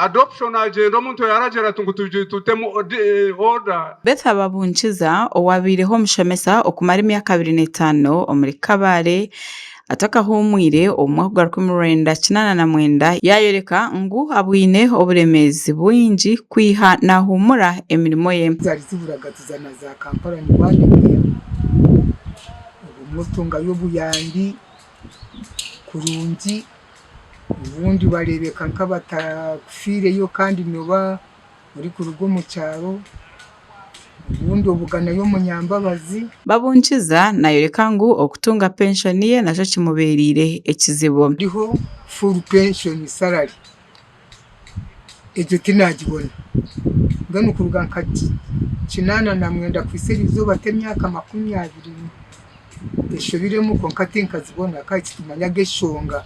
adoption agenda omuntu yaragera tutemu order. Betha Babunchiza owabireho mushomesa okumara emyaka 25 omuri Kabale atakahumwire omwaka gwa 1999 yayoreka ngu abwine oburemezi bwingi kwiha nahumura emirimo ye. Zari ziburaga tuzana za Kampala ni bane umutunga y'obuyandi kurungi ubundi barebeka nkabatakfireyo kandi noba muri kurugo mu cyaro ubundi obugana yo munyambabazi. Babunchiza nayoreka ngu okutunga pension ye naco kimuberire ekizibo. Ndiho full pension salary ejo tinagibona ngano kuruga nkati kinana na mwenda kwiserizo batemyaka 20 eshobiremo konkati nkazibona kati tumanya geshonga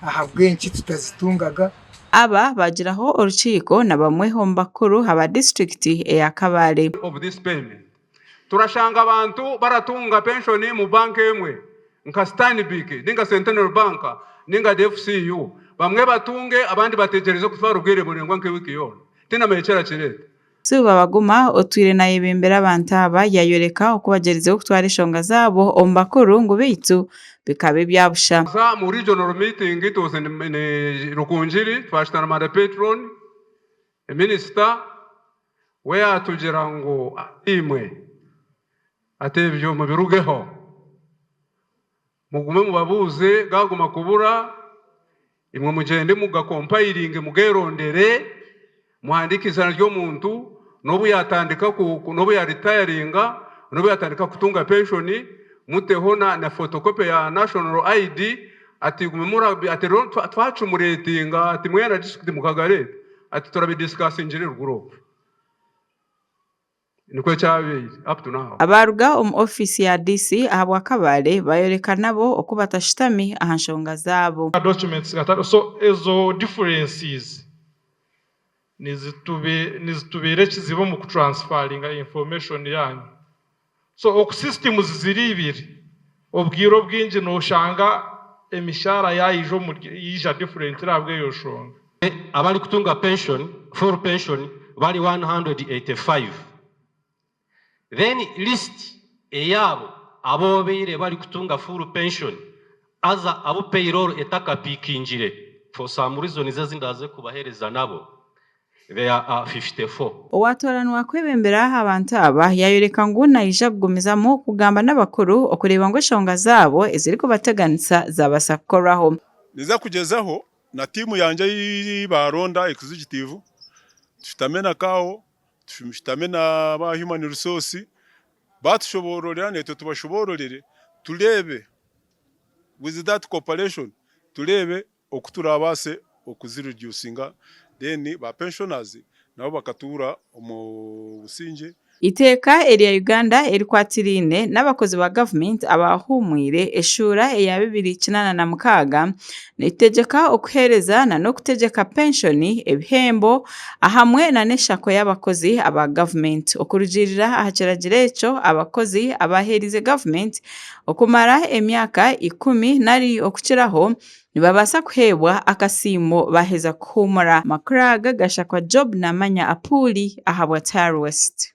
aha bwenki tutazitungaga. Aba bagiraho urukiko na bamwe ho mbakuru haba district ya Kabale. Of this payment turashanga abantu baratunga pension mu bank emwe nka Stanbic ninga Centennial Bank ninga DFCU bamwe batunge abandi bategereze kutwara ubwire burengwa nke wiki yone tina mechera kirete. Suba baguma otwire na yebembera abantu aba yayoreka okubagerize kutwara ishonga zabo ombakuru ngo bitu bikabe byabusha. Za mu regional meeting it was in Rukunjiri twashitana mara patron a minister where tugera ngo imwe atebyo mu birugeho mugume mubabuze gaguma kubura imwe mugende mugakompiling mugerondere muhandikizana ryo muntu nobu yatandika ku nobu ya retiringa nobu yatandika kutunga pension muteho na photocopy ya national ID ati gumemura ati twacumuretinga ati mwena district mukagare ati turabidiscussingire group niko cyabe up to now. Abaruga office ya DC ahabwa Kabale bayoreka nabo okubatashitami ahanshonga zabo. Documents so ezo differences nizitubere kizibo mu transferring information yanyu. So oku systems ziri ibiri obwiro bwinji no shanga emishara yayijo yija different rabwe yoshonga. Abali kutunga pension full pension bali 185. Then list eyabo abobeire bali kutunga full pension aza abo payroll etaka pikinjire for some reason izazindaze kubahereza nabo. They are 54. Owatoranwa kwebembera abantu aba yayoreka ngo nayija kugumizamo kugamba n'abakuru okureba ngo shonga zabo eziriko bateganisa zabasakoraho. Niza kugezaho na timu yanje y'Ibaronda executive tutamena kao tutamena ba human resource batushobororera neto tubashobororere tulebe with that cooperation tulebe okuturabase okuzireducinga then ba pensioners nabo bakatura mu businje. Iteka eri ya Uganda eri kwatirine n'abakozi ba government abahumwire eshura ya 2096 nitegeka okuhereza na no kutegeka pension ebihembo ahamwe na neshako y'abakozi aba government okurujirira ahakiragire eco abakozi abaherize government okumara emyaka 10 nari okukiraho nibabasa kuhebwa akasimo baheza kuhumura. Makraga gashakwa Job na Manya Apuli ahabwa Tar West.